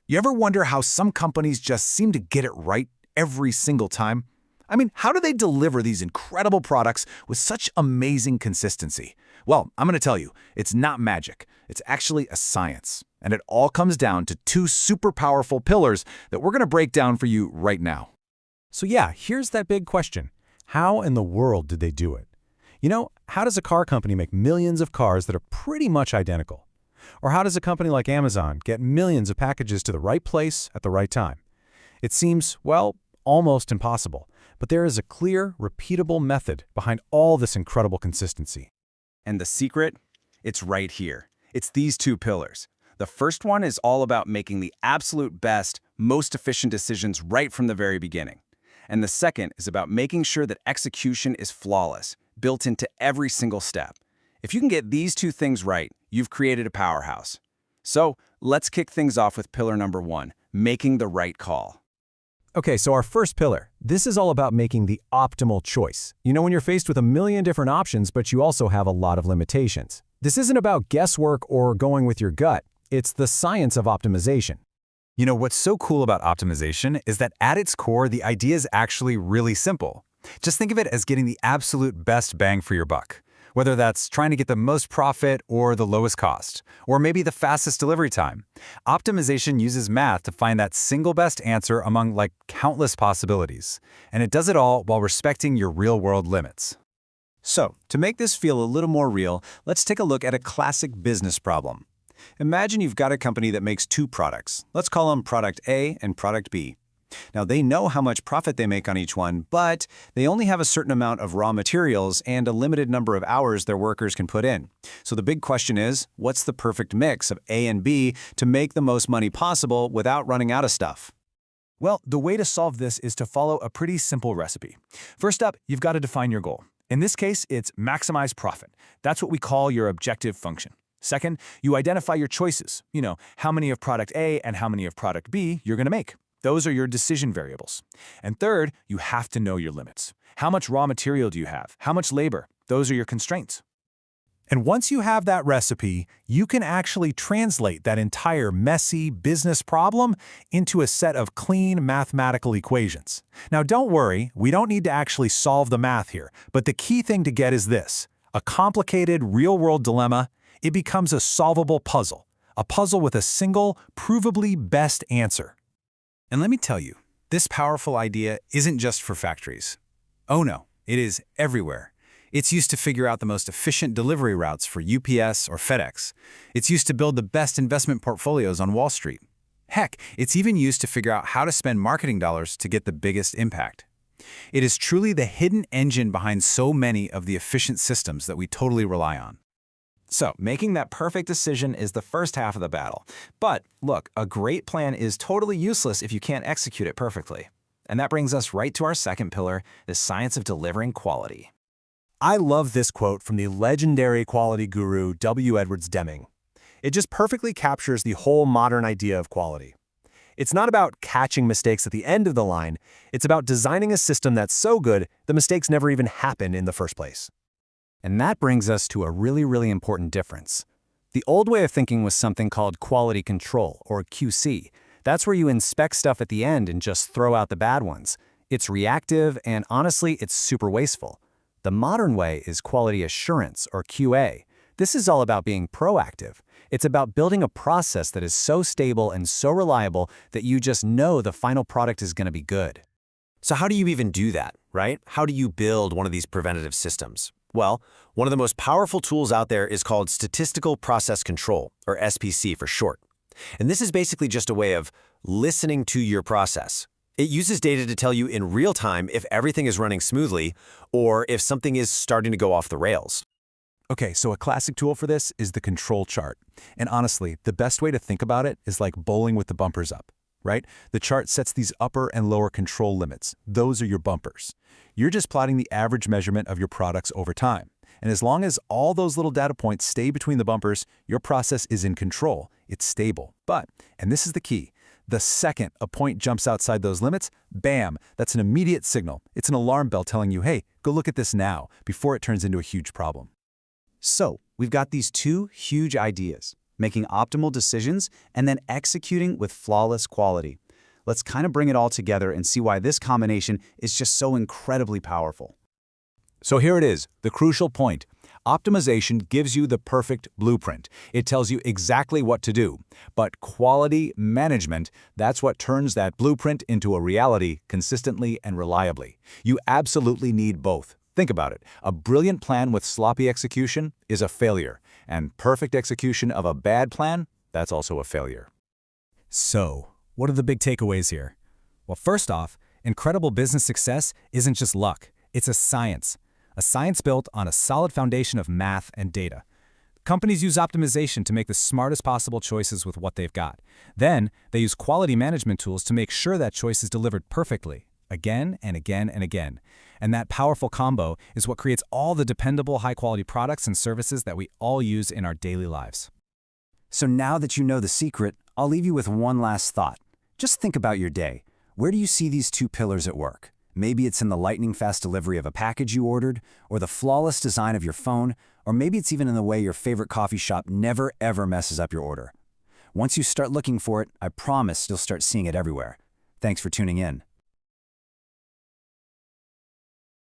You ever wonder how some companies just seem to get it right every single time? I mean, how do they deliver these incredible products with such amazing consistency? Well, I'm going to tell you, it's not magic. It's actually a science. And it all comes down to two super powerful pillars that we're going to break down for you right now. So yeah, here's that big question. How in the world did they do it? How does a car company make millions of cars that are pretty much identical? Or how does a company like Amazon get millions of packages to the right place at the right time? It seems, well, almost impossible, but there is a clear, repeatable method behind all this incredible consistency. And the secret? It's right here. It's these two pillars. The first one is all about making the absolute best, most efficient decisions right from the very beginning. And the second is about making sure that execution is flawless, built into every single step. If you can get these two things right, you've created a powerhouse. So let's kick things off with pillar number one, making the right call. Okay, so our first pillar, this is all about making the optimal choice. When you're faced with a million different options, but you also have a lot of limitations. This isn't about guesswork or going with your gut. It's the science of optimization. What's so cool about optimization is that at its core, the idea is actually really simple. Just think of it as getting the absolute best bang for your buck. Whether that's trying to get the most profit or the lowest cost, or maybe the fastest delivery time. Optimization uses math to find that single best answer among countless possibilities. And it does it all while respecting your real-world limits. So, to make this feel a little more real, let's take a look at a classic business problem. Imagine you've got a company that makes two products. Let's call them Product A and Product B. Now, they know how much profit they make on each one, but they only have a certain amount of raw materials and a limited number of hours their workers can put in. So the big question is, what's the perfect mix of A and B to make the most money possible without running out of stuff? Well, the way to solve this is to follow a pretty simple recipe. First up, you've got to define your goal. In this case, it's maximize profit. That's what we call your objective function. Second, you identify your choices. How many of product A and how many of product B you're going to make. Those are your decision variables. And third, you have to know your limits. How much raw material do you have? How much labor? Those are your constraints. And once you have that recipe, you can actually translate that entire messy business problem into a set of clean mathematical equations. Now, don't worry, we don't need to actually solve the math here, but the key thing to get is this: a complicated real-world dilemma. It becomes a solvable puzzle, a puzzle with a single, provably best answer. And let me tell you, this powerful idea isn't just for factories. Oh no, it is everywhere. It's used to figure out the most efficient delivery routes for UPS or FedEx. It's used to build the best investment portfolios on Wall Street. Heck, it's even used to figure out how to spend marketing dollars to get the biggest impact. It is truly the hidden engine behind so many of the efficient systems that we totally rely on. So, making that perfect decision is the first half of the battle. But look, a great plan is totally useless if you can't execute it perfectly. And that brings us right to our second pillar, the science of delivering quality. I love this quote from the legendary quality guru W. Edwards Deming. It just perfectly captures the whole modern idea of quality. It's not about catching mistakes at the end of the line. It's about designing a system that's so good the mistakes never even happen in the first place. And that brings us to a really important difference. The old way of thinking was something called quality control, or QC. That's where you inspect stuff at the end and just throw out the bad ones. It's reactive, and honestly, it's super wasteful. The modern way is quality assurance, or QA. This is all about being proactive. It's about building a process that is so stable and so reliable that you just know the final product is going to be good. So how do you even do that, right? How do you build one of these preventative systems? Well, one of the most powerful tools out there is called Statistical Process Control, or SPC for short. And this is basically just a way of listening to your process. It uses data to tell you in real time if everything is running smoothly or if something is starting to go off the rails. Okay, so a classic tool for this is the control chart. And honestly, the best way to think about it is like bowling with the bumpers up, right? The chart sets these upper and lower control limits. Those are your bumpers. You're just plotting the average measurement of your products over time. And as long as all those little data points stay between the bumpers, your process is in control. It's stable. But, and this is the key, the second a point jumps outside those limits, bam, that's an immediate signal. It's an alarm bell telling you, hey, go look at this now, before it turns into a huge problem. So, we've got these two huge ideas. making optimal decisions, and then executing with flawless quality. Let's kind of bring it all together and see why this combination is just so incredibly powerful. So here it is, the crucial point. Optimization gives you the perfect blueprint. It tells you exactly what to do. But quality management, that's what turns that blueprint into a reality consistently and reliably. You absolutely need both. Think about it. A brilliant plan with sloppy execution is a failure, and perfect execution of a bad plan, that's also a failure. So, what are the big takeaways here? Well, first off, incredible business success isn't just luck. It's a science built on a solid foundation of math and data. Companies use optimization to make the smartest possible choices with what they've got. Then, they use quality management tools to make sure that choice is delivered perfectly, again and again and again. And that powerful combo is what creates all the dependable, high-quality products and services that we all use in our daily lives. So now that you know the secret, I'll leave you with one last thought. Just think about your day. Where do you see these two pillars at work? Maybe it's in the lightning-fast delivery of a package you ordered, or the flawless design of your phone, or maybe it's even in the way your favorite coffee shop never ever messes up your order. Once you start looking for it, I promise you'll start seeing it everywhere. Thanks for tuning in.